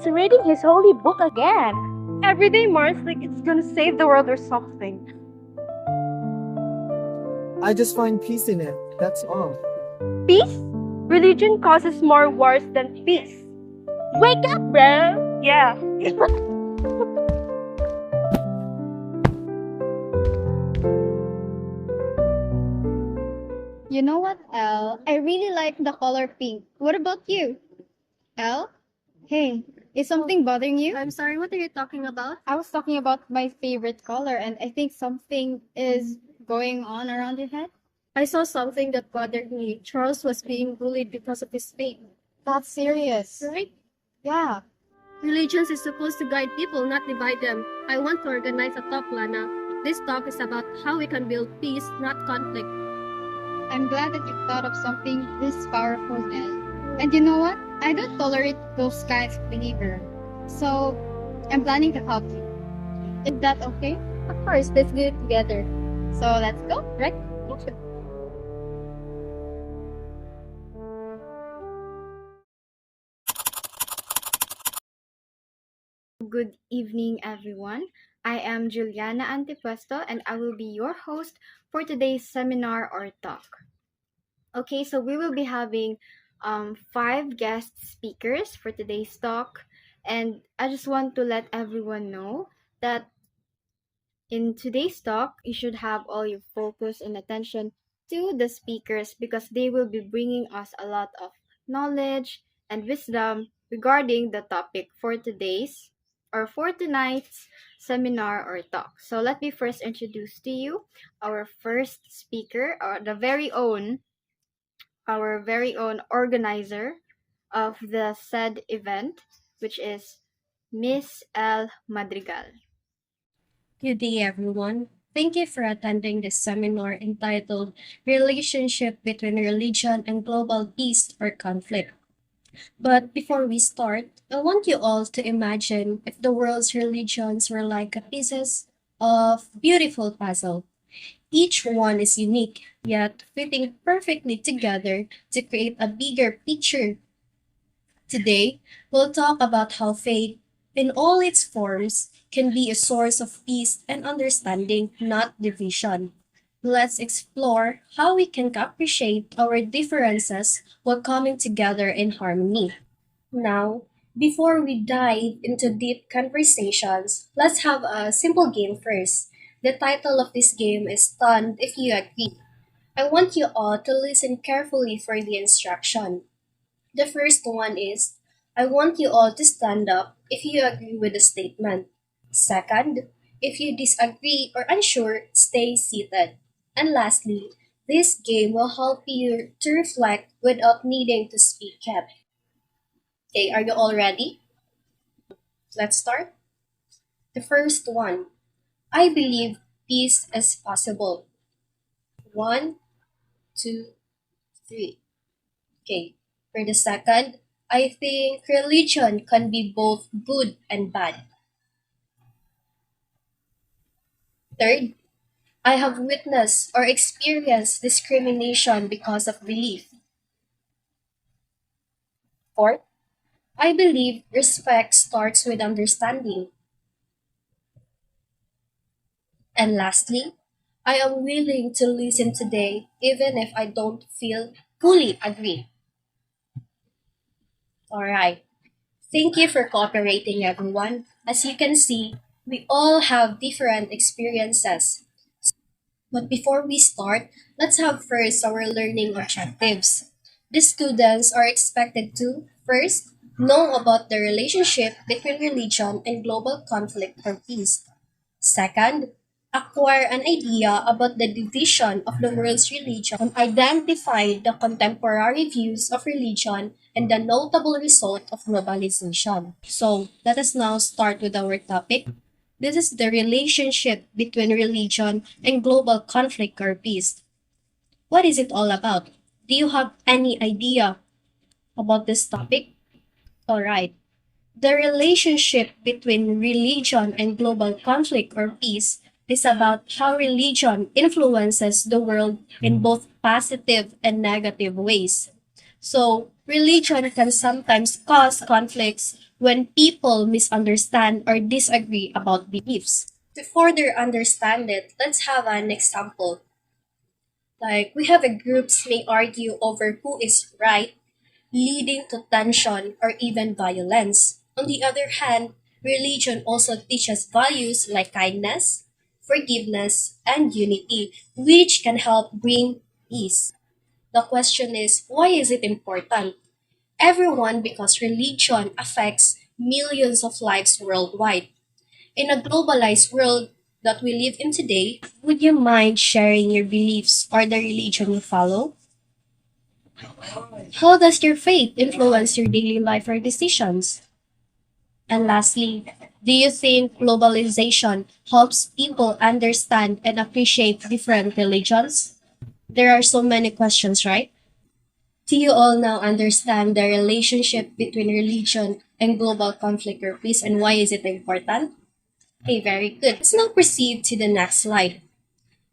He's reading his holy book again. Every day, Mars, like it's gonna save the world or something. I just find peace in it, that's all. Peace? Religion causes more wars than peace. Wake up, bro! Yeah. You know what, Elle? I really like the color pink. What about you? Elle? Hey, is something bothering you? I'm sorry, what are you talking about? I was talking about my favorite color and I think something is going on around your head. I saw something that bothered me. Charles was being bullied because of his faith. That's serious. Right? Yeah. Religions is supposed to guide people, not divide them. I want to organize a talk, Lana. This talk is about how we can build peace, not conflict. I'm glad that you thought of something this powerful, Elle. And you know what? I don't tolerate those kinds of behavior. So, I'm planning to help you. Is that okay? Of course, let's do it together. So, let's go, right? Good evening, everyone. I am Juliana Antipuesto, and I will be your host for today's seminar or talk. Okay, so we will be having 5 guest speakers for today's talk, and I just want to let everyone know that in today's talk, you should have all your focus and attention to the speakers because they will be bringing us a lot of knowledge and wisdom regarding the topic for today's or for tonight's seminar or talk. So let me first introduce to you our first speaker, or our very own organizer of the said event, which is Miss L. Madrigal. Good day, everyone. Thank you for attending this seminar entitled Relationship Between Religion and Global Peace or Conflict. But before we start, I want you all to imagine if the world's religions were like pieces of beautiful puzzle. Each one is unique, yet fitting perfectly together to create a bigger picture. Today, we'll talk about how faith, in all its forms, can be a source of peace and understanding, not division. Let's explore how we can appreciate our differences while coming together in harmony. Now, before we dive into deep conversations, let's have a simple game first. The title of this game is Stunned If You Agree. I want you all to listen carefully for the instruction. The first one is, I want you all to stand up if you agree with the statement. Second, if you disagree or unsure, stay seated. And lastly, this game will help you to reflect without needing to speak yet. Okay, are you all ready? Let's start. The first one, I believe peace is possible. 1, 2, 3. Okay, for the second, I think religion can be both good and bad. Third, I have witnessed or experienced discrimination because of belief. Fourth, I believe respect starts with understanding. And lastly, I am willing to listen today even if I don't feel fully agree. Alright, thank you for cooperating, everyone. As you can see, we all have different experiences. But before we start, let's have first our learning objectives. The students are expected to, first, know about the relationship between religion and global conflict or peace. Second, acquire an idea about the division of the world's religion and identify the contemporary views of religion and the notable result of globalization. So, let us now start with our topic. This is the relationship between religion and global conflict or peace. What is it all about? Do you have any idea about this topic? Alright. The relationship between religion and global conflict or peace is about how religion influences the world in both positive and negative ways. So, religion can sometimes cause conflicts when people misunderstand or disagree about beliefs. To further understand it, let's have an example. Like, we have a groups may argue over who is right, leading to tension or even violence. On the other hand, religion also teaches values like kindness, forgiveness, and unity, which can help bring peace. The question is, why is it important? Everyone, because religion affects millions of lives worldwide. In a globalized world that we live in today, would you mind sharing your beliefs or the religion you follow? How does your faith influence your daily life or decisions? And lastly, do you think globalization helps people understand and appreciate different religions? There are so many questions, right? Do you all now understand the relationship between religion and global conflict or peace, and why is it important? Okay, very good. Let's now proceed to the next slide.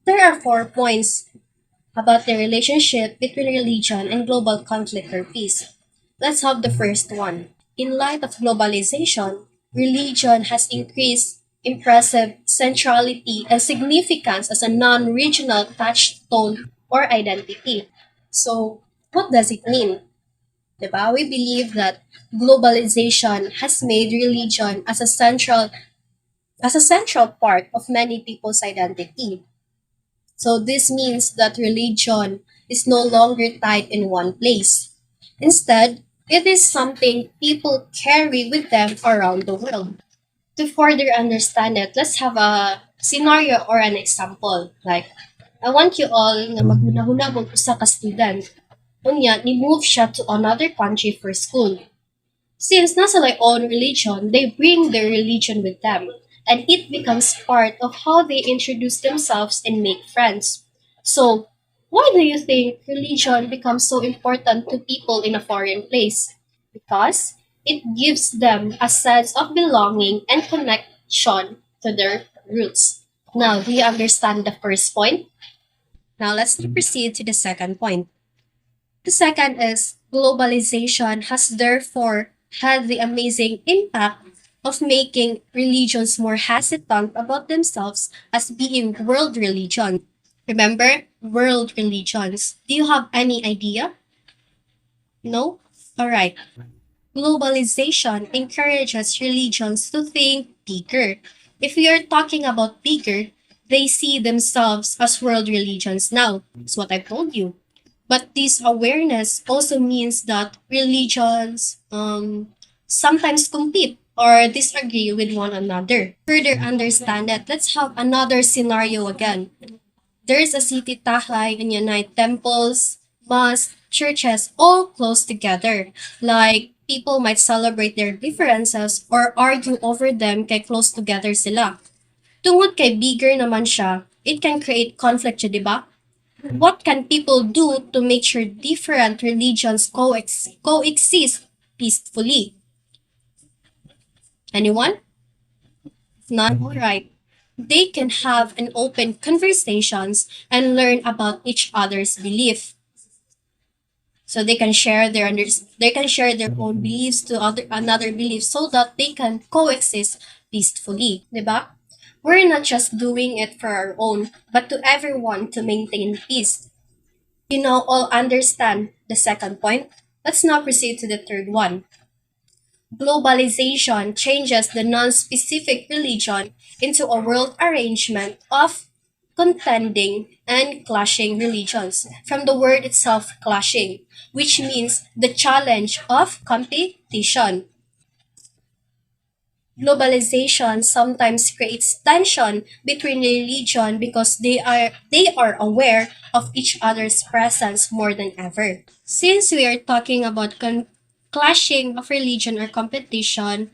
There are 4 points about the relationship between religion and global conflict or peace. Let's have the first one. In light of globalization, religion has increased impressive centrality and significance as a non-regional touchstone or identity. So, what does it mean? Diba? We believe that globalization has made religion as a central part of many people's identity. So this means that religion is no longer tied in one place. Instead, it is something people carry with them around the world. To further understand it, let's have a scenario or an example. Like, I want you all na maghunahuna mo usa ka student. Unya, ni-move siya to another country for school. Since nasa their own religion, they bring their religion with them, and it becomes part of how they introduce themselves and make friends. So, why do you think religion becomes so important to people in a foreign place? Because it gives them a sense of belonging and connection to their roots. Now, do you understand the first point? Now, let's proceed to the second point. The second is globalization has therefore had the amazing impact of making religions more hesitant about themselves as being world religion. Remember, world religions. Do you have any idea? No? Alright. Globalization encourages religions to think bigger. If we are talking about bigger, they see themselves as world religions now. That's what I've told you. But this awareness also means that religions sometimes compete or disagree with one another. Further understand that, let's have another scenario again. There's a city tahay and unite temples, mosques, churches all close together. Like, people might celebrate their differences or argue over them kay close together sila. Tungod kay bigger naman siya, it can create conflict siya, di ba? What can people do to make sure different religions coexist peacefully? Anyone? Not right. They can have an open conversations and learn about each other's belief. So they can share they can share their own beliefs to another belief so that they can coexist peacefully, 'di ba? We're not just doing it for our own, but to everyone to maintain peace. You now all understand the second point. Let's now proceed to the third one. Globalization changes the non-specific religion into a world arrangement of contending and clashing religions. From the word itself, clashing, which means the challenge of competition. Globalization sometimes creates tension between religion because they are aware of each other's presence more than ever. Since we are talking about clashing of religion or competition,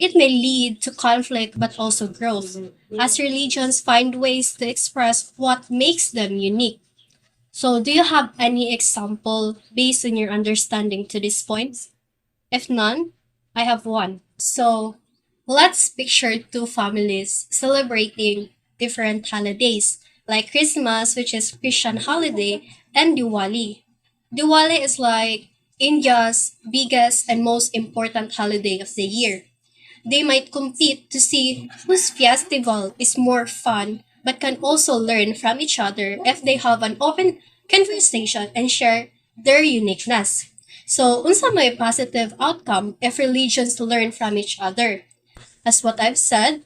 it may lead to conflict but also growth, as religions find ways to express what makes them unique. So, do you have any example based on your understanding to this point? If none, I have one. So, let's picture two families celebrating different holidays, like Christmas, which is Christian holiday, and Diwali. Diwali is like India's biggest and most important holiday of the year. They might compete to see whose festival is more fun, but can also learn from each other if they have an open conversation and share their uniqueness. So, unsa may positive outcome if religions learn from each other? As what I've said,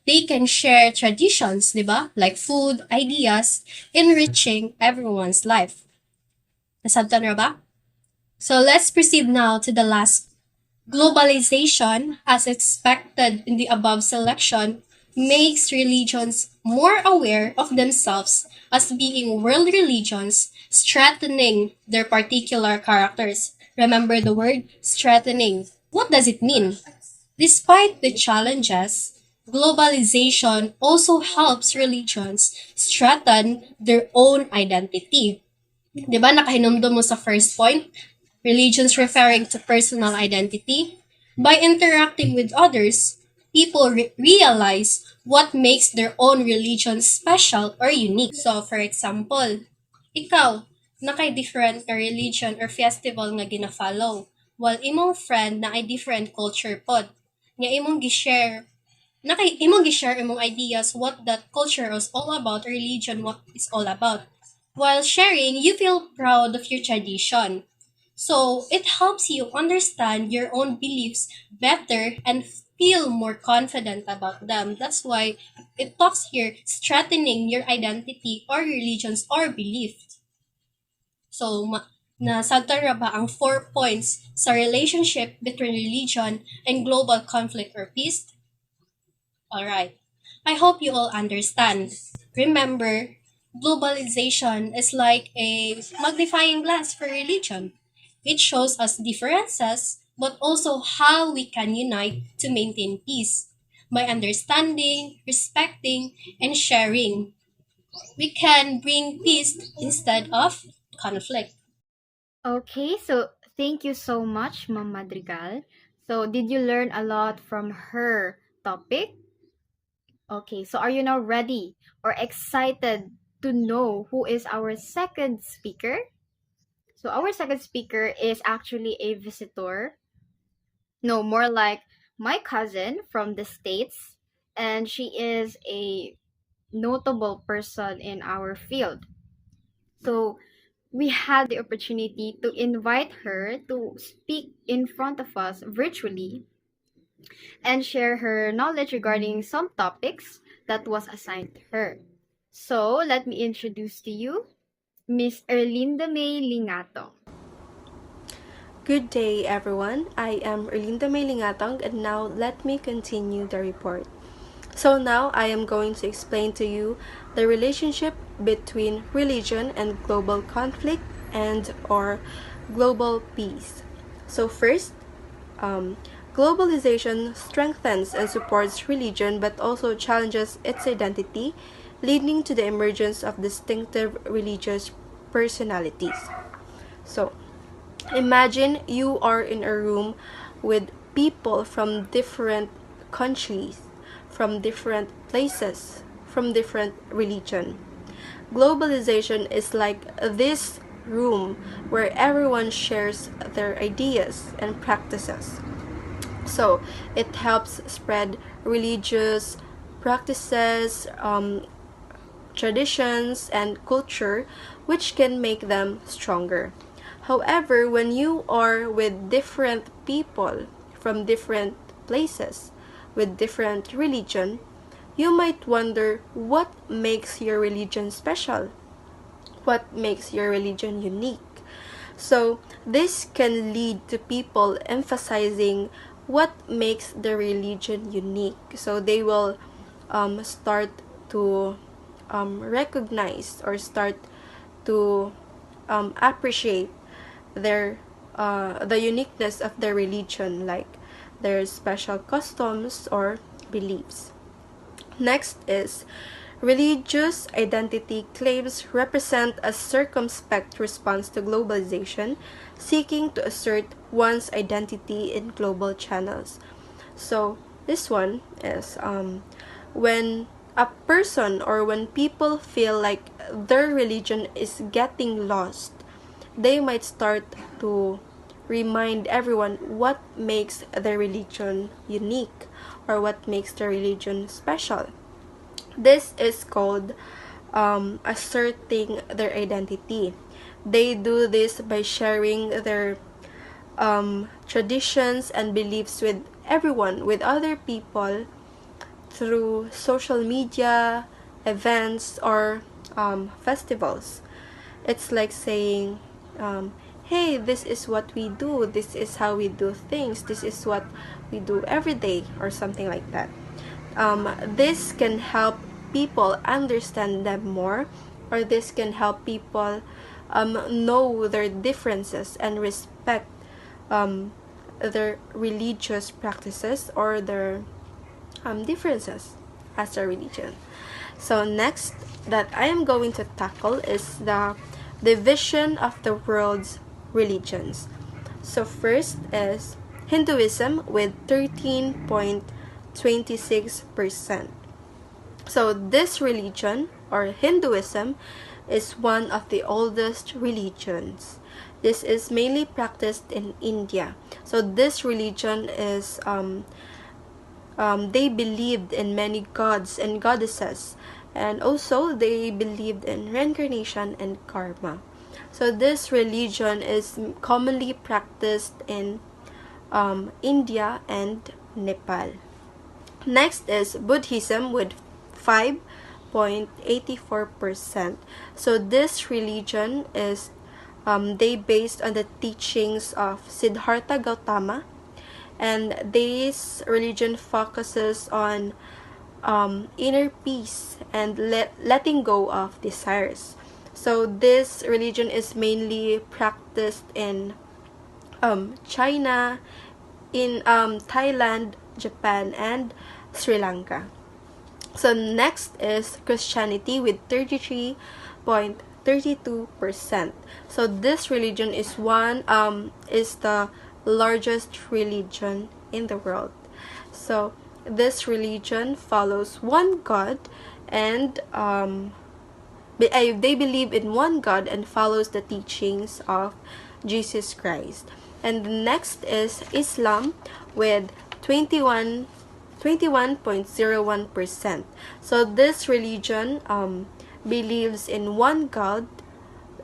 they can share traditions, di ba? Like food, ideas, enriching everyone's life. Nasabtan na ba? So let's proceed now to the last. Globalization, as expected in the above selection, makes religions more aware of themselves as being world religions, strengthening their particular characters. Remember the word strengthening. What does it mean? Despite the challenges, globalization also helps religions strengthen their own identity. Di ba nakahinumdum mo sa first point? Religions referring to personal identity. By interacting with others, people realize what makes their own religion special or unique. So, for example, ikaw, different ka religion or festival nga gina-follow, while imong friend na ay different culture pod. Nga imong gi-share imong ideas what that culture is all about, religion what is all about. While sharing, you feel proud of your tradition. So, it helps you understand your own beliefs better and feel more confident about them. That's why it talks here strengthening your identity or religions or belief. So, nasagtan ra ba ang 4 points sa relationship between religion and global conflict or peace? Alright. I hope you all understand. Remember, globalization is like a magnifying glass for religion. It shows us differences, but also how we can unite to maintain peace. By understanding, respecting, and sharing, we can bring peace instead of conflict. Okay, so thank you so much, Ma'am Madrigal. So, did you learn a lot from her topic? Okay, so are you now ready or excited to know who is our second speaker? So, our second speaker is actually a visitor. No, more like my cousin from the States, and she is a notable person in our field. So, we had the opportunity to invite her to speak in front of us virtually and share her knowledge regarding some topics that was assigned to her. So, let me introduce to you Miss Erlinda Mae Lingatong. Good day, everyone. I am Erlinda Mae Lingatong, and now let me continue the report. So now I am going to explain to you the relationship between religion and global conflict and or global peace. So first, globalization strengthens and supports religion but also challenges its identity, leading to the emergence of distinctive religious personalities. So, imagine you are in a room with people from different countries, from different places, from different religion. Globalization is like this room where everyone shares their ideas and practices. So it helps spread religious practices, traditions, and culture, which can make them stronger. However, when you are with different people from different places, with different religion, you might wonder what makes your religion special? What makes your religion unique? So, this can lead to people emphasizing what makes the religion unique. So, they will start to recognize or start to appreciate their the uniqueness of their religion, like their special customs or beliefs. Next is religious identity claims represent a circumspect response to globalization, seeking to assert one's identity in global channels. So this one is when a person or when people feel like their religion is getting lost, they might start to remind everyone what makes their religion unique or what makes their religion special. This is called asserting their identity. They do this by sharing their traditions and beliefs with everyone, with other people, through social media, events, or festivals. It's like saying, hey, this is what we do, this is how we do things, this is what we do every day, or something like that. This can help people understand them more, or this can help people know their differences and respect their religious practices or their differences as their religion. So next that I am going to tackle is the division of the world's religions. So first is Hinduism with 13.26%. So this religion, or Hinduism, is one of the oldest religions. This is mainly practiced in India. So this religion is they believed in many gods and goddesses, and also they believed in reincarnation and karma. So this religion is commonly practiced in India and Nepal. Next is Buddhism with 5.84%. So this religion is they based on the teachings of Siddhartha Gautama, and this religion focuses on inner peace and letting go of desires. So this religion is mainly practiced in China, in Thailand, Japan, and Sri Lanka. So next is Christianity with 33.32%. So this religion is the largest religion in the world. So this religion follows one God, and they believe in one God and follows the teachings of Jesus Christ. And the next is Islam with 21.01%. So this religion believes in one God,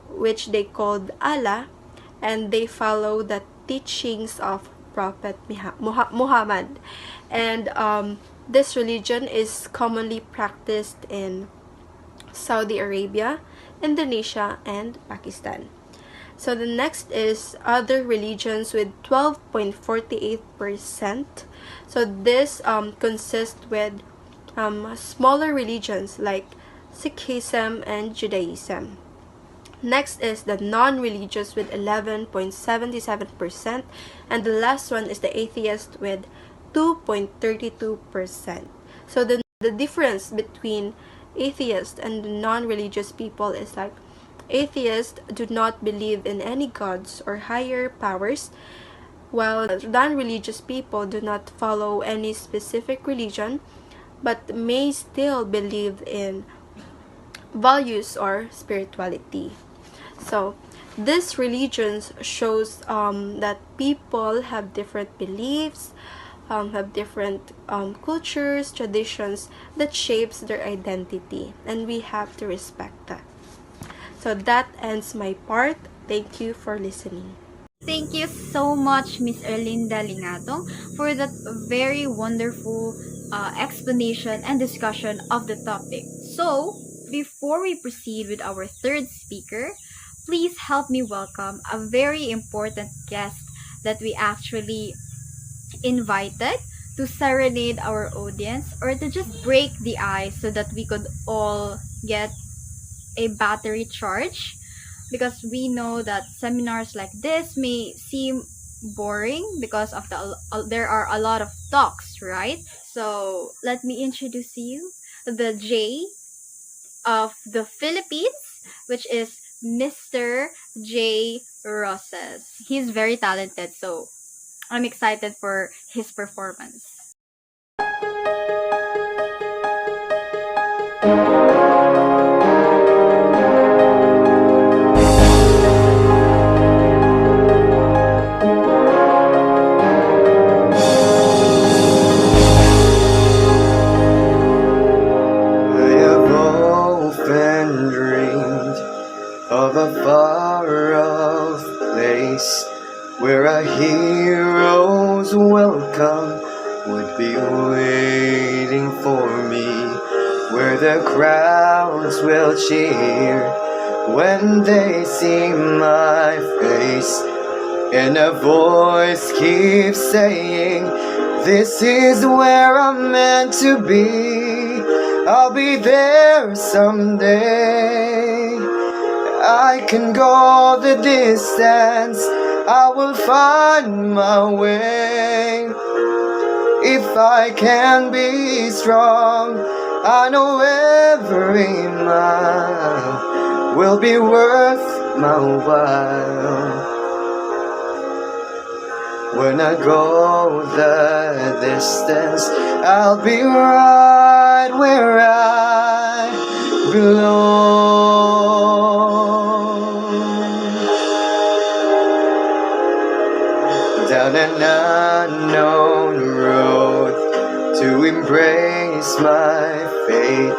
which they called Allah, and they follow the teachings of Prophet Muhammad. And this religion is commonly practiced in Saudi Arabia, Indonesia, and Pakistan. So the next is other religions with 12.48%. So this consists with smaller religions like Sikhism and Judaism. Next is the non-religious with 11.77%, and the last one is the atheist with 2.32%. So the difference between atheists and non-religious people is like atheists do not believe in any gods or higher powers, while non-religious people do not follow any specific religion but may still believe in values or spirituality. So this religions shows that people have different beliefs, have different cultures, traditions that shapes their identity, and we have to respect that. So that ends my part. Thank you for listening. Thank you so much, Miss Erlinda Lingatong, for that very wonderful explanation and discussion of the topic. So, before we proceed with our third speaker, please help me welcome a very important guest that we actually invited to serenade our audience, or to just break the ice so that we could all get a battery charge, because we know that seminars like this may seem boring because of there are a lot of talks, right? So let me introduce you the J of the Philippines, which is Mr. J. Rosas. He's very talented, so I'm excited for his performance. for me, where the crowds will cheer when they see my face, and a voice keeps saying, this is where I'm meant to be. I'll be there someday. I can go the distance, I will find my way. If I can be strong, I know every mile will be worth my while. When I go the distance, I'll be right where I belong. Down an unknown road to embrace my faith.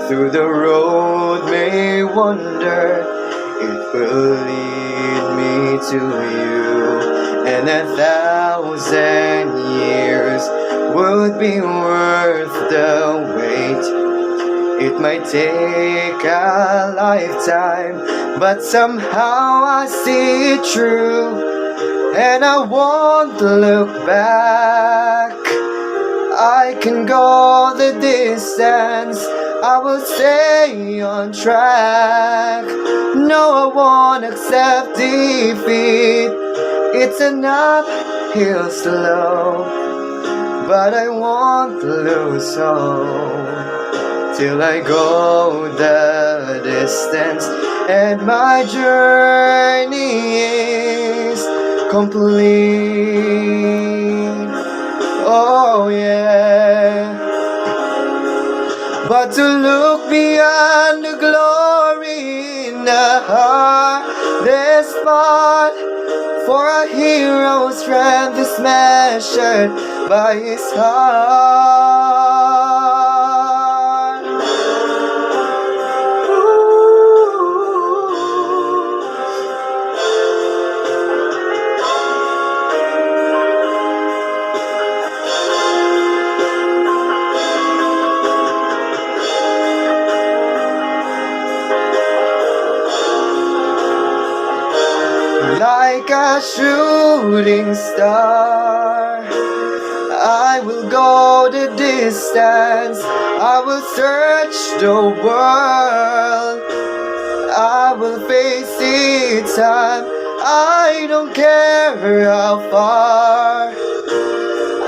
Through the road may wander, it will lead me to you. And 1,000 years would be worth the wait. It might take a lifetime, but somehow I see it through, and I won't look back. I can go the distance, I will stay on track. No, I won't accept defeat. It's an uphill slope, but I won't lose hope till I go the distance and my journey is complete. Oh yeah. But to look beyond the glory in the hardest part, for a hero's strength is measured by his heart. Like a shooting star, I will go the distance, I will search the world, I will face it time, I don't care how far.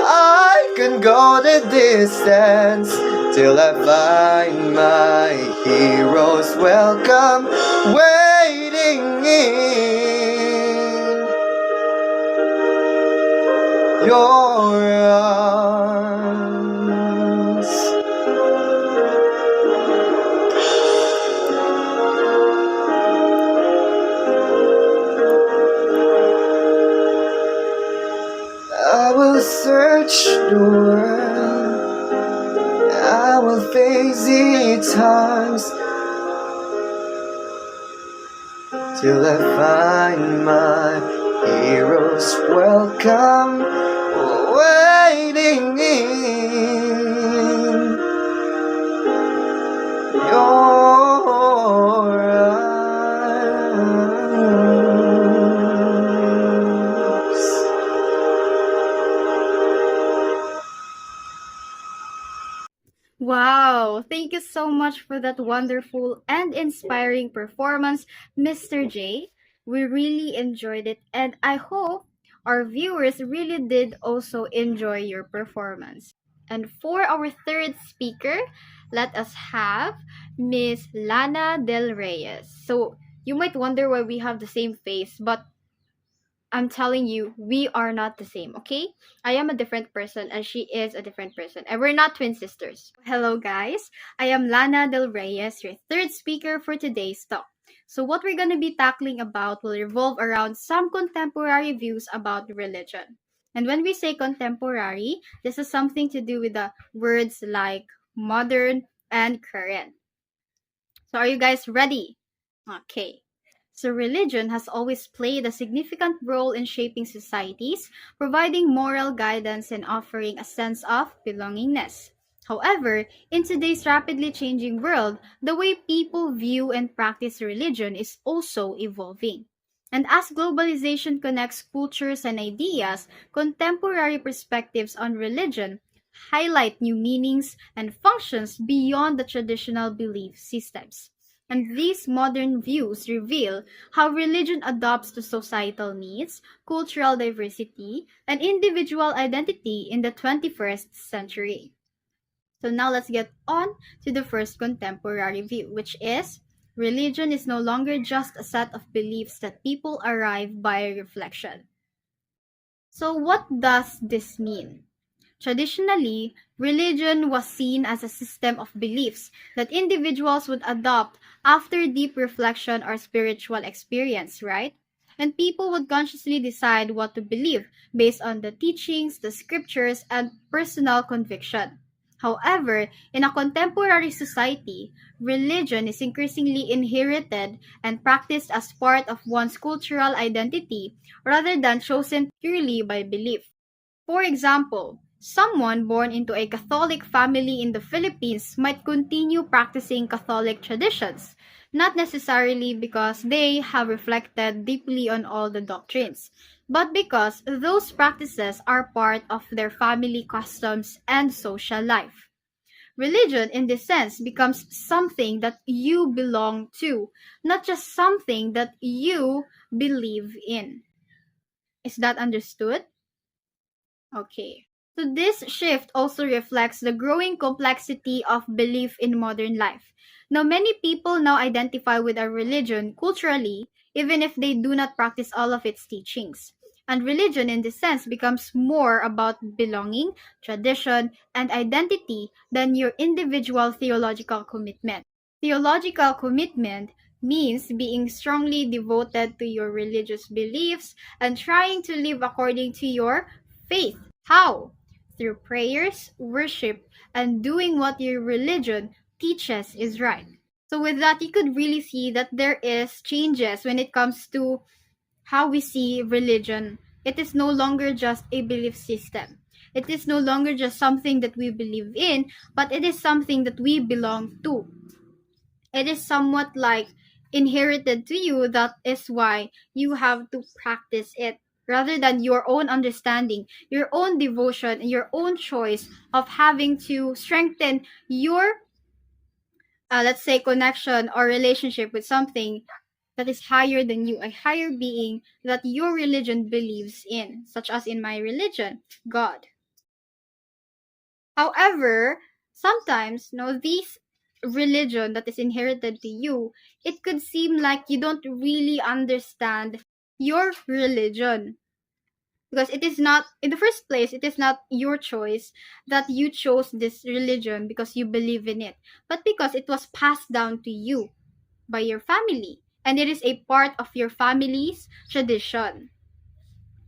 I can go the distance till I find my heroes welcome waiting in your arms. I will search the world, I will face it times till I find my heroes welcome waiting in your arms. Wow, thank you so much for that wonderful and inspiring performance, Mr. J. We really enjoyed it, and I hope our viewers really did also enjoy your performance. And for our third speaker, let us have Miss Lana Del Reyes. So you might wonder why we have the same face, but I'm telling you, we are not the same, okay? I am a different person and she is a different person. And we're not twin sisters. Hello, guys. I am Lana Del Reyes, your third speaker for today's talk. So what we're going to be tackling about will revolve around some contemporary views about religion. And when we say contemporary, this is something to do with the words like modern and current. So are you guys ready? Okay. So religion has always played a significant role in shaping societies, providing moral guidance and offering a sense of belongingness. However, in today's rapidly changing world, the way people view and practice religion is also evolving. And as globalization connects cultures and ideas, contemporary perspectives on religion highlight new meanings and functions beyond the traditional belief systems. And these modern views reveal how religion adapts to societal needs, cultural diversity, and individual identity in the 21st century. So now let's get on to the first contemporary view, which is religion is no longer just a set of beliefs that people arrive by reflection. So what does this mean? Traditionally, religion was seen as a system of beliefs that individuals would adopt after deep reflection or spiritual experience, right? And people would consciously decide what to believe based on the teachings, the scriptures, and personal conviction. However, in a contemporary society, religion is increasingly inherited and practiced as part of one's cultural identity rather than chosen purely by belief. For example, someone born into a Catholic family in the Philippines might continue practicing Catholic traditions, not necessarily because they have reflected deeply on all the doctrines, but because those practices are part of their family customs and social life. Religion, in this sense, becomes something that you belong to, not just something that you believe in. Is that understood? Okay. So this shift also reflects the growing complexity of belief in modern life. Now, many people now identify with a religion culturally, even if they do not practice all of its teachings. And religion, in this sense, becomes more about belonging, tradition, and identity than your individual theological commitment. Theological commitment means being strongly devoted to your religious beliefs and trying to live according to your faith. How? Through prayers, worship, and doing what your religion teaches is right. So with that, you could really see that there is changes when it comes to how we see religion. It is no longer just a belief system. It is no longer just something that we believe in, but it is something that we belong to. It is somewhat like inherited to you. That is why you have to practice it rather than your own understanding, your own devotion, and your own choice of having to strengthen your, let's say, connection or relationship with something that is higher than you, a higher being that your religion believes in, such as in my religion, God. However, sometimes, no, these religion that is inherited to you, it could seem like you don't really understand your religion because it is not, in the first place, it is not your choice that you chose this religion because you believe in it, but because it was passed down to you by your family and it is a part of your family's tradition.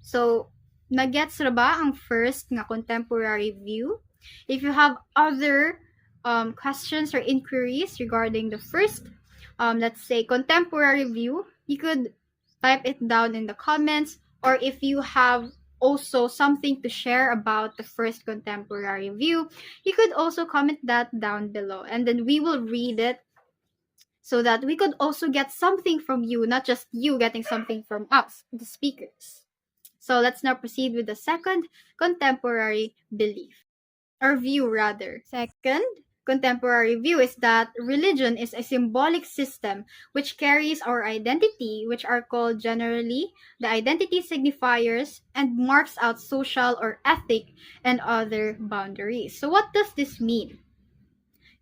So, nagets ra ba ang first nga contemporary view? If you have other questions or inquiries regarding the first, let's say, contemporary view, you could type it down in the comments, or if you have also something to share about the first contemporary view, you could also comment that down below, and then we will read it so that we could also get something from you, not just you getting something from us, the speakers. So let's now proceed with the second contemporary belief, or view rather. Second contemporary view is that religion is a symbolic system which carries our identity, which are called generally the identity signifiers, and marks out social or ethic and other boundaries. So what does this mean?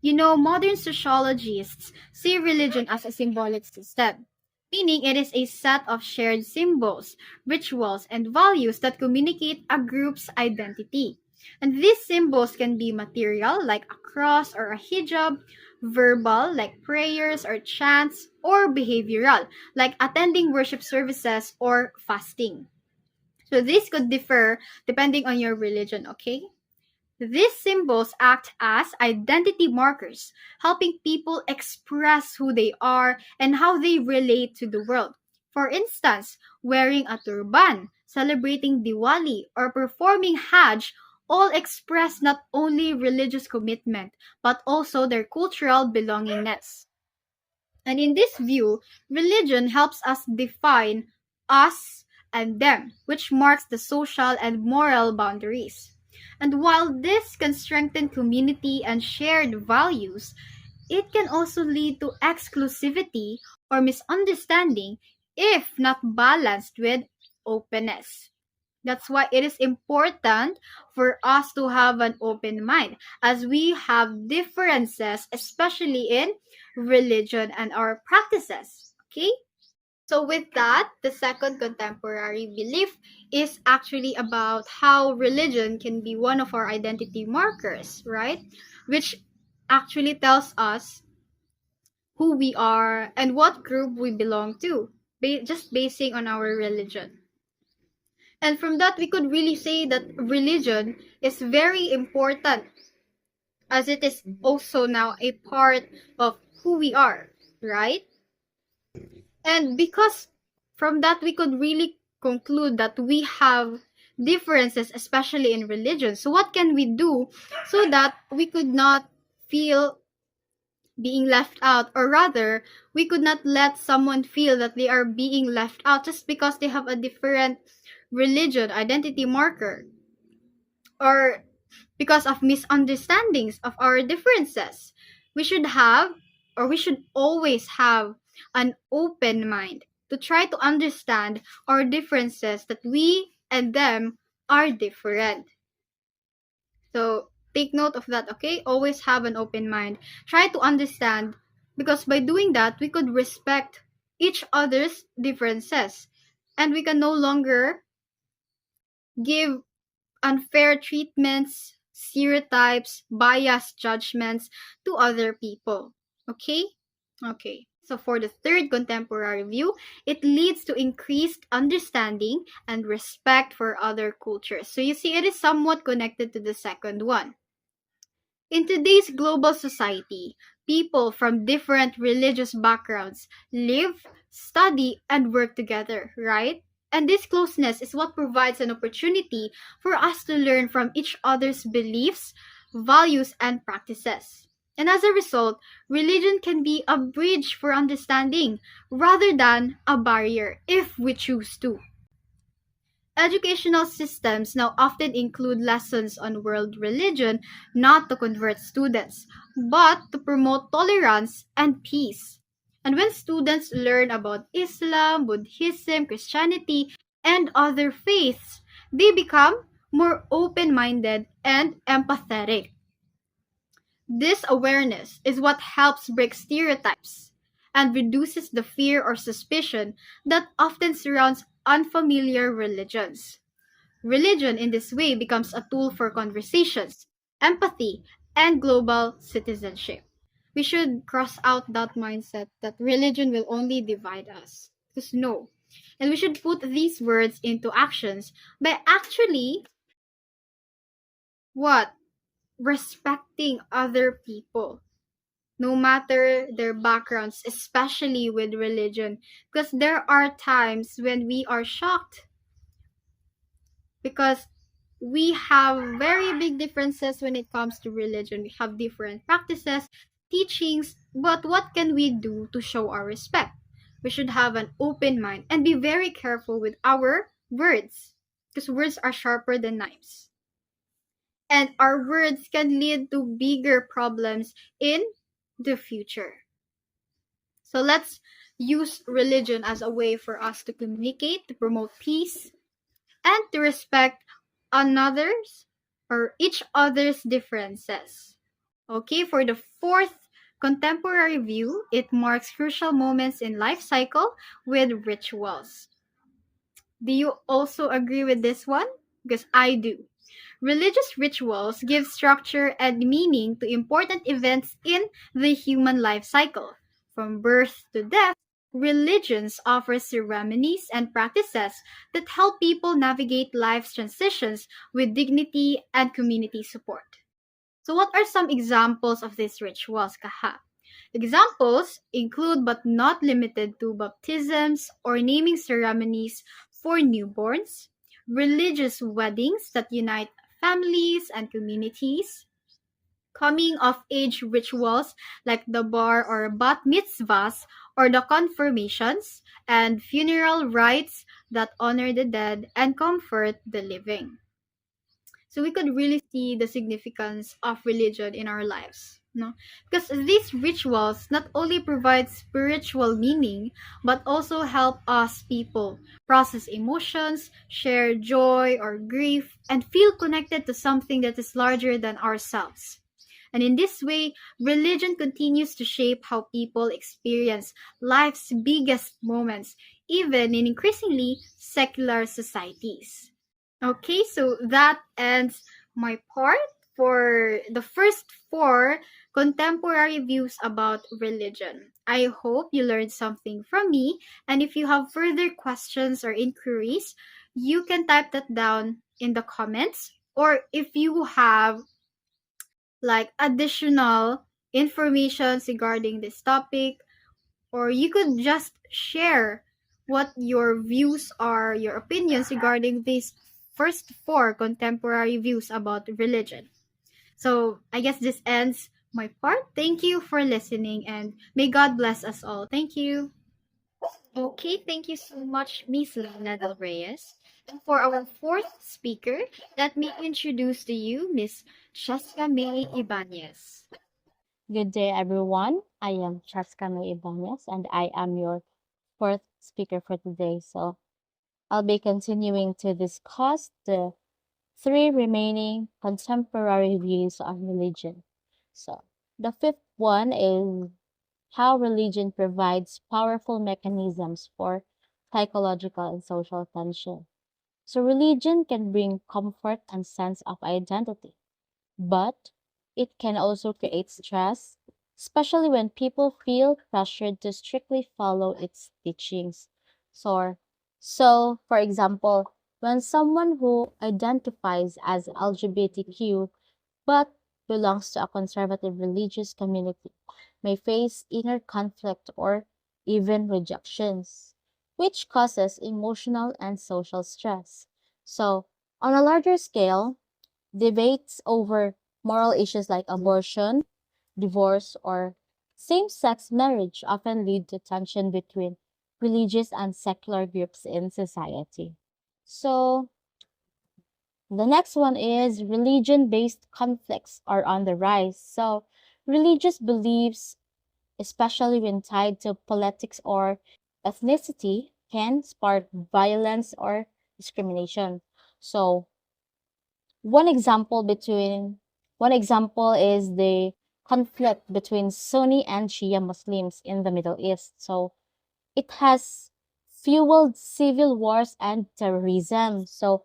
You know, modern sociologists see religion as a symbolic system, meaning it is a set of shared symbols, rituals, and values that communicate a group's identity. And these symbols can be material, like a cross or a hijab, verbal, like prayers or chants, or behavioral, like attending worship services or fasting. So this could differ depending on your religion, okay? These symbols act as identity markers, helping people express who they are and how they relate to the world. For instance, wearing a turban, celebrating Diwali, or performing Hajj all express not only religious commitment, but also their cultural belongingness. And in this view, religion helps us define us and them, which marks the social and moral boundaries. And while this can strengthen community and shared values, it can also lead to exclusivity or misunderstanding if not balanced with openness. That's why it is important for us to have an open mind as we have differences, especially in religion and our practices. Okay? So, with that, the second contemporary belief is actually about how religion can be one of our identity markers, right? Which actually tells us who we are and what group we belong to, just basing on our religion. And from that, we could really say that religion is very important as it is also now a part of who we are, right? And because from that, we could really conclude that we have differences, especially in religion. So, what can we do so that we could not feel being left out, or rather, we could not let someone feel that they are being left out just because they have a different religion identity marker, or because of misunderstandings of our differences? We should have, or we should always have, an open mind to try to understand our differences, that we and them are different. So take note of that, okay? Always have an open mind. Try to understand, because by doing that, we could respect each other's differences, and we can no longer give unfair treatments, stereotypes, biased judgments to other people. Okay? Okay. So for the third contemporary view, it leads to increased understanding and respect for other cultures. So you see, it is somewhat connected to the second one. In today's global society, people from different religious backgrounds live, study, and work together, right? And this closeness is what provides an opportunity for us to learn from each other's beliefs, values, and practices. And as a result, religion can be a bridge for understanding rather than a barrier if we choose to. Educational systems now often include lessons on world religion not to convert students, but to promote tolerance and peace. And when students learn about Islam, Buddhism, Christianity, and other faiths, they become more open-minded and empathetic. This awareness is what helps break stereotypes and reduces the fear or suspicion that often surrounds unfamiliar religions. Religion in this way becomes a tool for conversations, empathy, and global citizenship. We should cross out that mindset that religion will only divide us. Because no. And we should put these words into actions by actually what? Respecting other people, no matter their backgrounds, especially with religion. Because there are times when we are shocked because we have very big differences when it comes to religion. We have different practices, teachings, but what can we do to show our respect? We should have an open mind and be very careful with our words, because words are sharper than knives. And our words can lead to bigger problems in the future. So let's use religion as a way for us to communicate, to promote peace, and to respect another's or each other's differences. Okay, for the fourth contemporary view, it marks crucial moments in life cycle with rituals. Do you also agree with this one? Because I do. Religious rituals give structure and meaning to important events in the human life cycle. From birth to death, religions offer ceremonies and practices that help people navigate life's transitions with dignity and community support. So what are some examples of these rituals, Kaha? Examples include but not limited to baptisms or naming ceremonies for newborns, religious weddings that unite families and communities. Coming of age rituals like the bar or bat mitzvahs or the confirmations, and funeral rites that honor the dead and comfort the living. So we could really see the significance of religion in our lives. No? Because these rituals not only provide spiritual meaning, but also help us people process emotions, share joy or grief, and feel connected to something that is larger than ourselves. And in this way, religion continues to shape how people experience life's biggest moments, even in increasingly secular societies. Okay, so that ends my part for the first four contemporary views about religion. I hope you learned something from me, and if you have further questions or inquiries, you can type that down in the comments, or if you have like additional information regarding this topic, or you could just share what your views are, your opinions regarding these first four contemporary views about religion. So I guess this ends my part. Thank you for listening, and may God bless us all. Thank you. Okay, thank you so much, Miss Lana Del Reyes. And for our fourth speaker, let me introduce to you Miss Chesca May Ybañez. Good day, everyone. I am Chesca May Ybañez, and I am your fourth speaker for today. So I'll be continuing to discuss the three remaining contemporary views of religion. So the fifth one is how religion provides powerful mechanisms for psychological and social tension. So religion can bring comfort and sense of identity, but it can also create stress, especially when people feel pressured to strictly follow its teachings. So, for example, when someone who identifies as LGBTQ but belongs to a conservative religious community may face inner conflict or even rejections, which causes emotional and social stress. So, on a larger scale, debates over moral issues like abortion, divorce, or same sex marriage often lead to tension between religious and secular groups in society. So, the next one is religion based conflicts are on the rise. So, religious beliefs, especially when tied to politics or ethnicity, can spark violence or discrimination. So, one example is the conflict between Sunni and Shia Muslims in the Middle East. So it has fueled civil wars and terrorism. So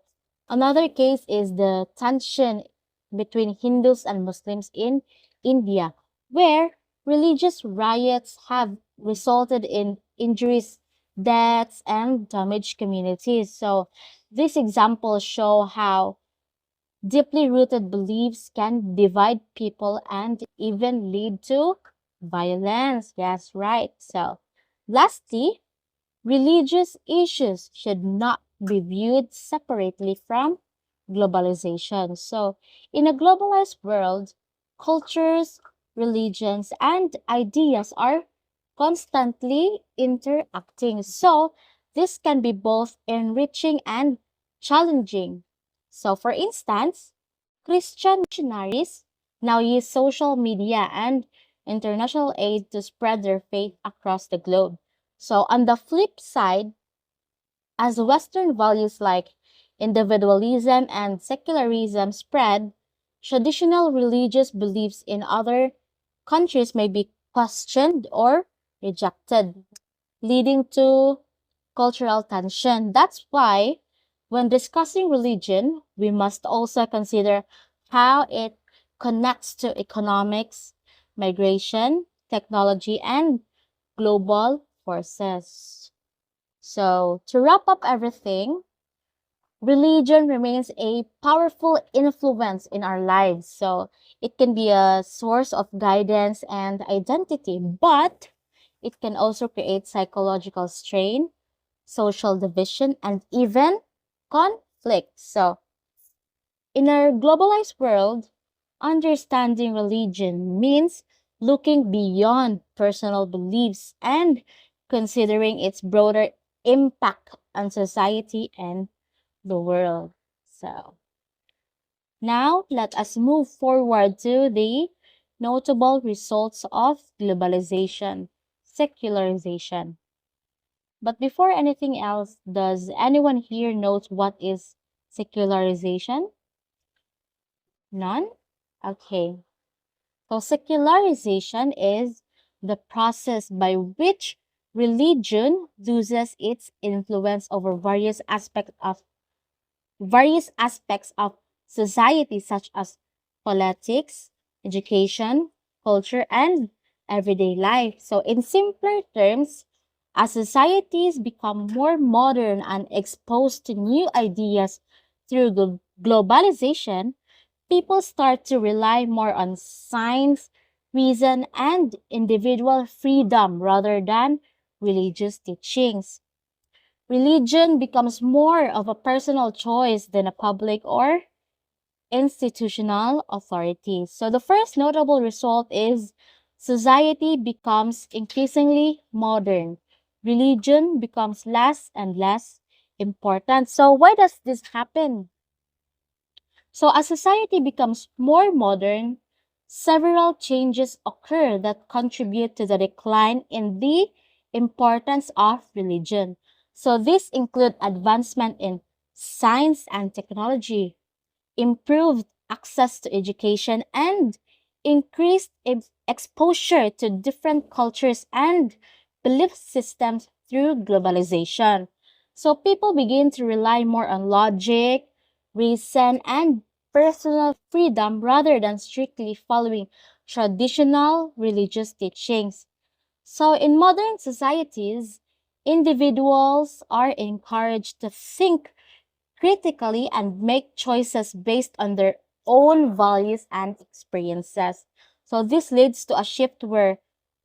another case is the tension between Hindus and Muslims in India, where religious riots have resulted in injuries, deaths, and damaged communities. So these examples show how deeply rooted beliefs can divide people and even lead to violence. Yes, right. So, lastly, religious issues should not be viewed separately from globalization. So, in a globalized world, cultures, religions, and ideas are constantly interacting. So, this can be both enriching and challenging. So, for instance, Christian missionaries now use social media and international aid to spread their faith across the globe. So, on the flip side, as Western values like individualism and secularism spread, traditional religious beliefs in other countries may be questioned or rejected, leading to cultural tension. That's why, when discussing religion, we must also consider how it connects to economics, migration, technology, and global forces. So, to wrap up everything, religion remains a powerful influence in our lives. So, it can be a source of guidance and identity, but it can also create psychological strain, social division, and even conflict. So, In our globalized world, understanding religion means looking beyond personal beliefs and considering its broader impact on society and the world. So, now let us move forward to the notable results of globalization, secularization. But before anything else, does anyone here knows what is secularization? None? Okay. So secularization is the process by which religion loses its influence over various aspects of society such as politics, education, culture, and everyday life. So in simpler terms, as societies become more modern and exposed to new ideas through globalization, people start to rely more on science, reason, and individual freedom rather than religious teachings. Religion becomes more of a personal choice than a public or institutional authority. So the first notable result is society becomes increasingly modern. Religion becomes less and less important. So why does this happen? So as society becomes more modern, several changes occur that contribute to the decline in the importance of religion. So these include advancement in science and technology, improved access to education, and increased exposure to different cultures and belief systems through globalization. So people begin to rely more on logic, reason, and personal freedom rather than strictly following traditional religious teachings. So in modern societies, individuals are encouraged to think critically and make choices based on their own values and experiences. So this leads to a shift where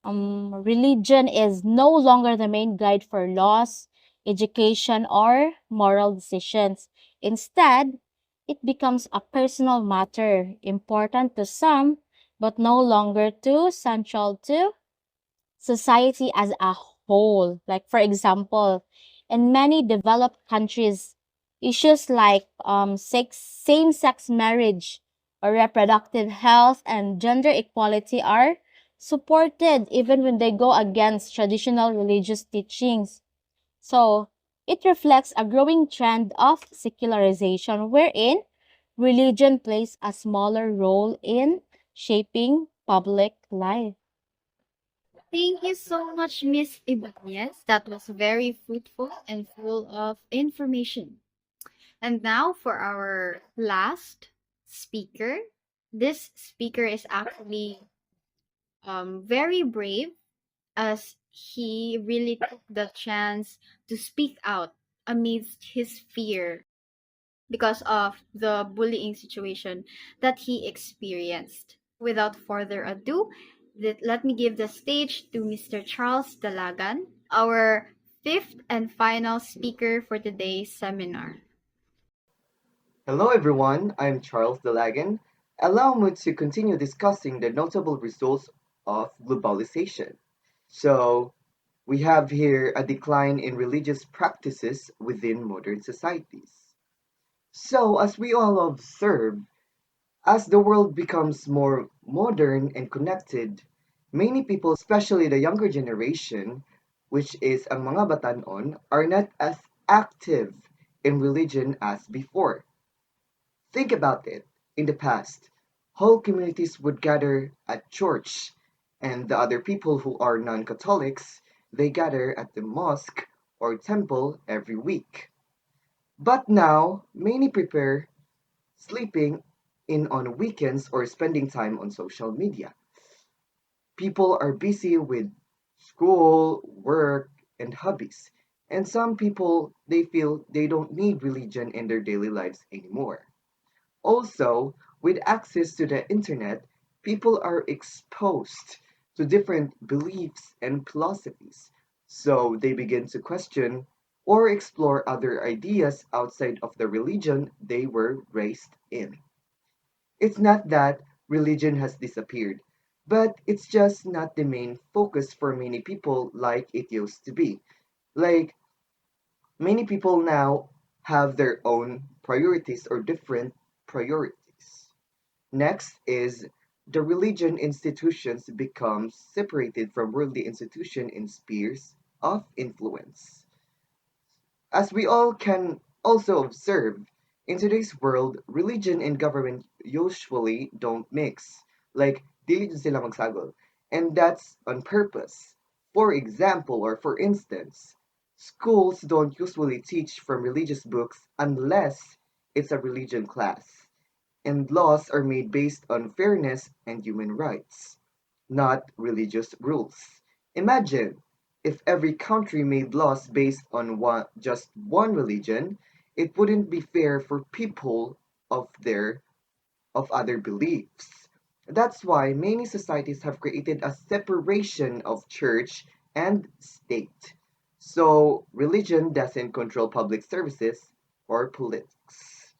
religion is no longer the main guide for laws, education, or moral decisions. Instead, it becomes a personal matter, important to some, but no longer too central to society as a whole. Like, for example, in many developed countries, issues like same-sex marriage or reproductive health and gender equality are supported even when they go against traditional religious teachings. So, it reflects a growing trend of secularization wherein religion plays a smaller role in shaping public life. Thank you so much, Miss Ibanez. That was very fruitful and full of information. And now for our last speaker. This speaker is actually very brave as he really took the chance to speak out amidst his fear because of the bullying situation that he experienced. Without further ado, let me give the stage to Mr. Charles Dalagan, our fifth and final speaker for today's seminar. Hello everyone, I'm Charles Dalagan. Allow me to continue discussing the notable results of globalization. So, we have here a decline in religious practices within modern societies. So, as we all observe, as the world becomes more modern and connected, many people, especially the younger generation, which is ang mga batanon, are not as active in religion as before. Think about it. In the past, whole communities would gather at church, and the other people who are non-Catholics, they gather at the mosque or temple every week. But now, many prefer sleeping in on weekends or spending time on social media. People are busy with school, work, and hobbies. And some people, they feel they don't need religion in their daily lives anymore. Also, with access to the internet, people are exposed to different beliefs and philosophies. So they begin to question or explore other ideas outside of the religion they were raised in. It's not that religion has disappeared, but it's just not the main focus for many people like it used to be. Like, many people now have their own priorities or different priorities. Next is the religion institutions become separated from worldly institution in spheres of influence. As we all can also observe, in today's world, religion and government usually don't mix. Like, dili dun sila magsagol. And that's on purpose. For example, or for instance, schools don't usually teach from religious books unless it's a religion class. And laws are made based on fairness and human rights, not religious rules. Imagine if every country made laws based on just one religion, it wouldn't be fair for people of other beliefs. That's why many societies have created a separation of church and state. So religion doesn't control public services or politics.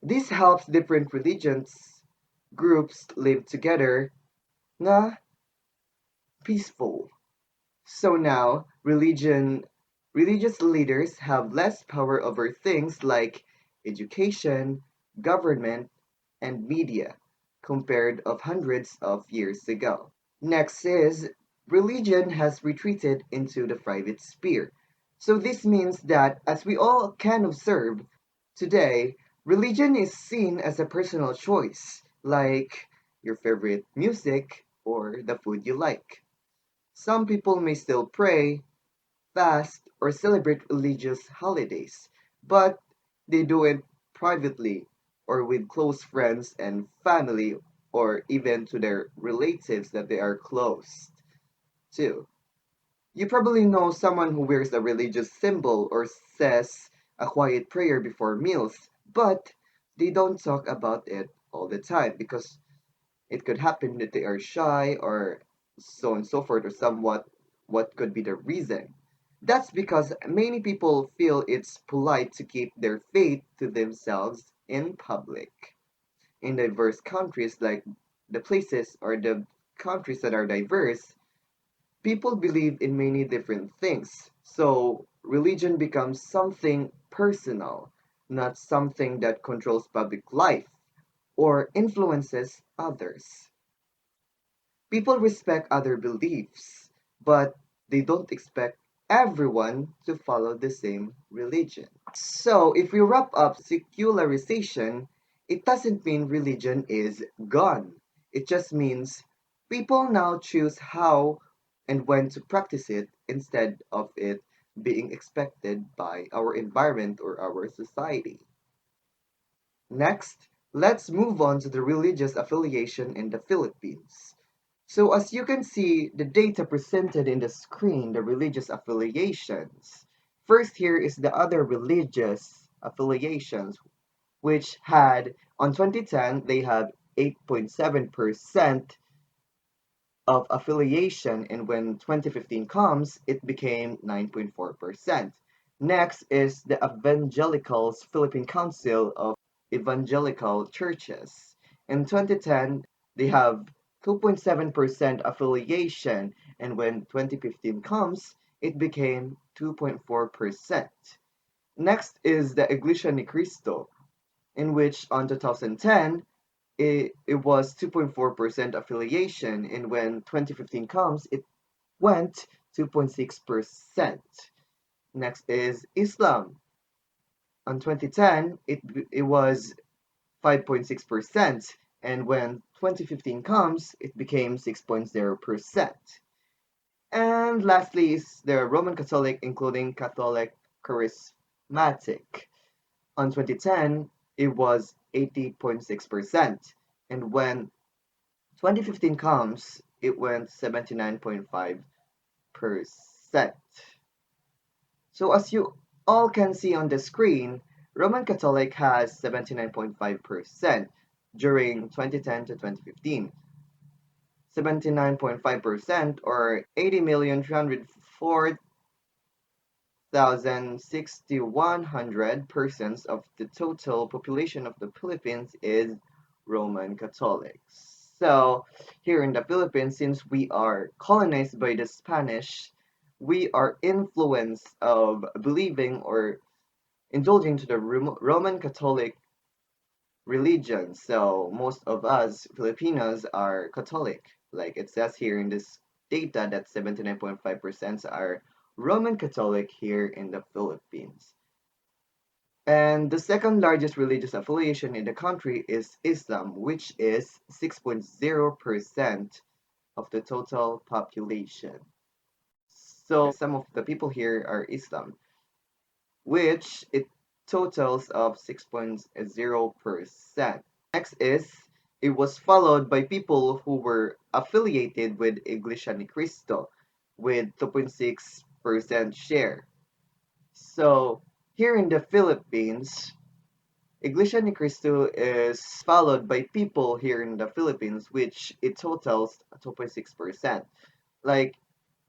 This helps different religions groups live together na peaceful. So now religious leaders have less power over things like education, government, and media compared of hundreds of years ago. Next is religion has retreated into the private sphere. So this means that as we all can observe today, religion is seen as a personal choice, like your favorite music or the food you like. Some people may still pray, fast, or celebrate religious holidays, but they do it privately or with close friends and family or even to their relatives that they are close to. You probably know someone who wears a religious symbol or says a quiet prayer before meals, but they don't talk about it all the time because it could happen that they are shy or so on and so forth, or somewhat what could be the reason. That's because many people feel it's polite to keep their faith to themselves in public. In diverse countries, like the places or the countries that are diverse, people believe in many different things. So religion becomes something personal, not something that controls public life or influences others. People respect other beliefs, but they don't expect everyone to follow the same religion. So, if we wrap up secularization, it doesn't mean religion is gone. It just means people now choose how and when to practice it instead of it being expected by our environment or our society. Next, let's move on to the religious affiliation in the Philippines. So as you can see, the data presented in the screen, the religious affiliations. First here is the other religious affiliations, which had, on 2010, they had 8.7% of affiliation, and when 2015 comes, it became 9.4%. Next is the Evangelicals Philippine Council of Evangelical Churches. In 2010, they have 2.7% affiliation, and when 2015 comes, it became 2.4%. Next is the Iglesia Ni Cristo, in which on 2010, it was 2.4% affiliation, and when 2015 comes, it went 2.6%. Next is Islam. On 2010, it was 5.6%, and when 2015 comes, it became 6.0%. And lastly is the Roman Catholic, including Catholic Charismatic. On 2010, it was 80.6%, and when 2015 comes, it went 79.5%. So as you all can see on the screen, Roman Catholic has 79.5% during 2010 to 2015. 79.5% or 80,304,000 1,100% of the total population of the Philippines is Roman Catholics. So, here in the Philippines, since we are colonized by the Spanish, we are influenced of believing or indulging to the Roman Catholic religion. So most of us Filipinos are Catholic. Like it says here in this data that 79.5% are Roman Catholic here in the Philippines. And the second largest religious affiliation in the country is Islam, which is 6.0% of the total population. So some of the people here are Islam, which it totals of 6.0%. Next is it was followed by people who were affiliated with Iglesia ni Cristo with 2.6% share. So here in the Philippines, Iglesia ni Cristo is followed by people here in the Philippines, which it totals 2.6%. Like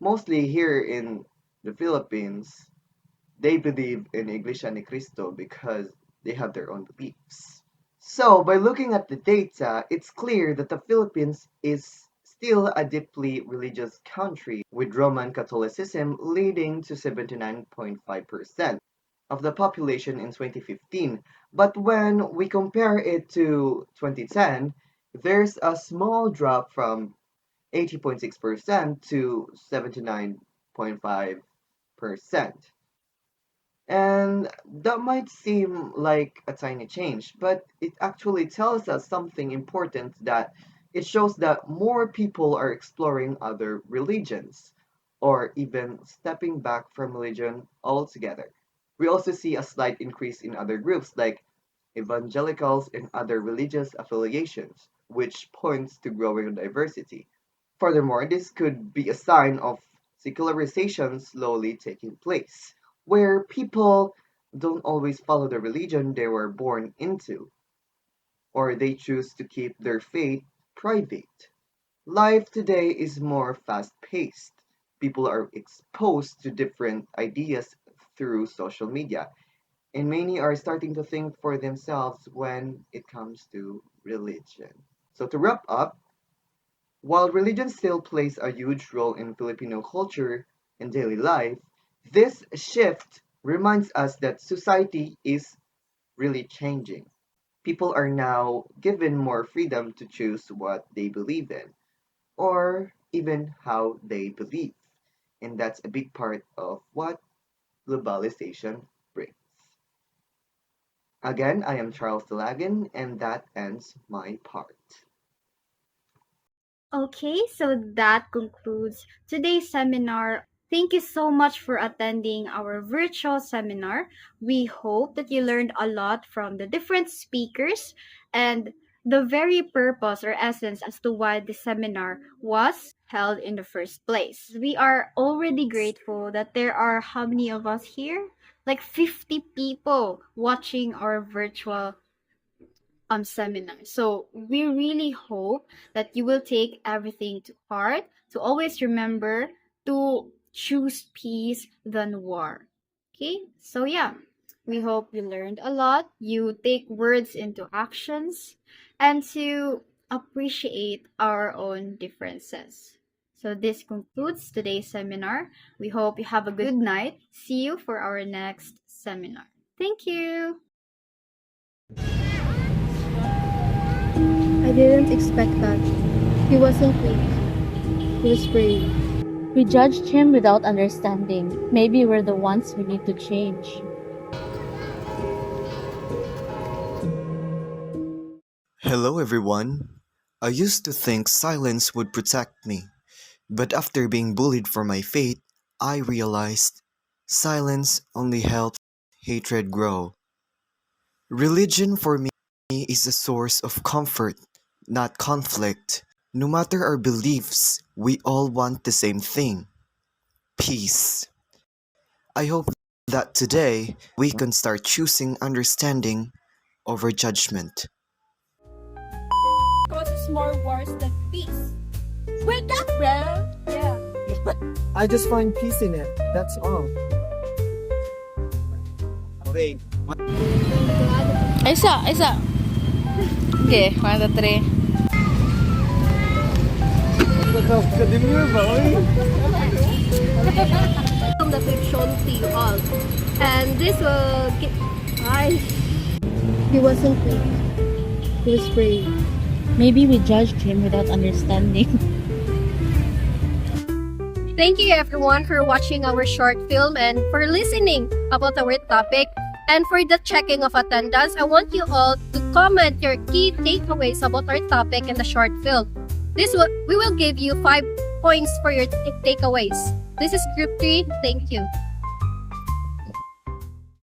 mostly here in the Philippines, they believe in Iglesia ni Cristo because they have their own beliefs. So, by looking at the data, it's clear that the Philippines is still a deeply religious country, with Roman Catholicism leading to 79.5% of the population in 2015. But when we compare it to 2010, there's a small drop from 80.6% to 79.5%. And that might seem like a tiny change, but it actually tells us something important that it shows that more people are exploring other religions or even stepping back from religion altogether. We also see a slight increase in other groups like evangelicals and other religious affiliations, which points to growing diversity. Furthermore, this could be a sign of secularization slowly taking place, where people don't always follow the religion they were born into, or they choose to keep their faith private. Life today is more fast paced. People are exposed to different ideas through social media, and many are starting to think for themselves when it comes to religion. So, to wrap up, while religion still plays a huge role in Filipino culture and daily life, this shift reminds us that society is really changing. People are now given more freedom to choose what they believe in, or even how they believe. And that's a big part of what globalization brings. Again, I am Charles Dalagan, and that ends my part. Okay, so that concludes today's seminar. Thank you so much for attending our virtual seminar. We hope that you learned a lot from the different speakers and the very purpose or essence as to why the seminar was held in the first place. We are already grateful that there are how many of us here? Like 50 people watching our virtual seminar. So we really hope that you will take everything to heart, to always remember to choose peace than war. Okay? So yeah, we hope you learned a lot, you take words into actions, and to appreciate our own differences. So this concludes today's seminar. We hope you have a good night. See you for our next seminar. Thank you. I didn't expect that. He wasn't weak. He was brave. We judged him without understanding. Maybe we're the ones who need to change. Hello, everyone. I used to think silence would protect me, but after being bullied for my faith, I realized silence only helps hatred grow. Religion for me is a source of comfort, not conflict. No matter our beliefs, we all want the same thing: peace. I hope that today we can start choosing understanding over judgment. Causes more wars than peace. Wake up, bro! Yeah. I just find peace in it, that's all. Okay. Isa. Okay, 1, 2, 3. That we've shown to you all. And this will get... He wasn't weak. He was brave. Maybe we judged him without understanding. Thank you everyone for watching our short film and for listening about our topic. And for the checking of attendance, I want you all to comment your key takeaways about our topic in the short film. We will give you 5 points for your takeaways. This is Group 3. Thank you.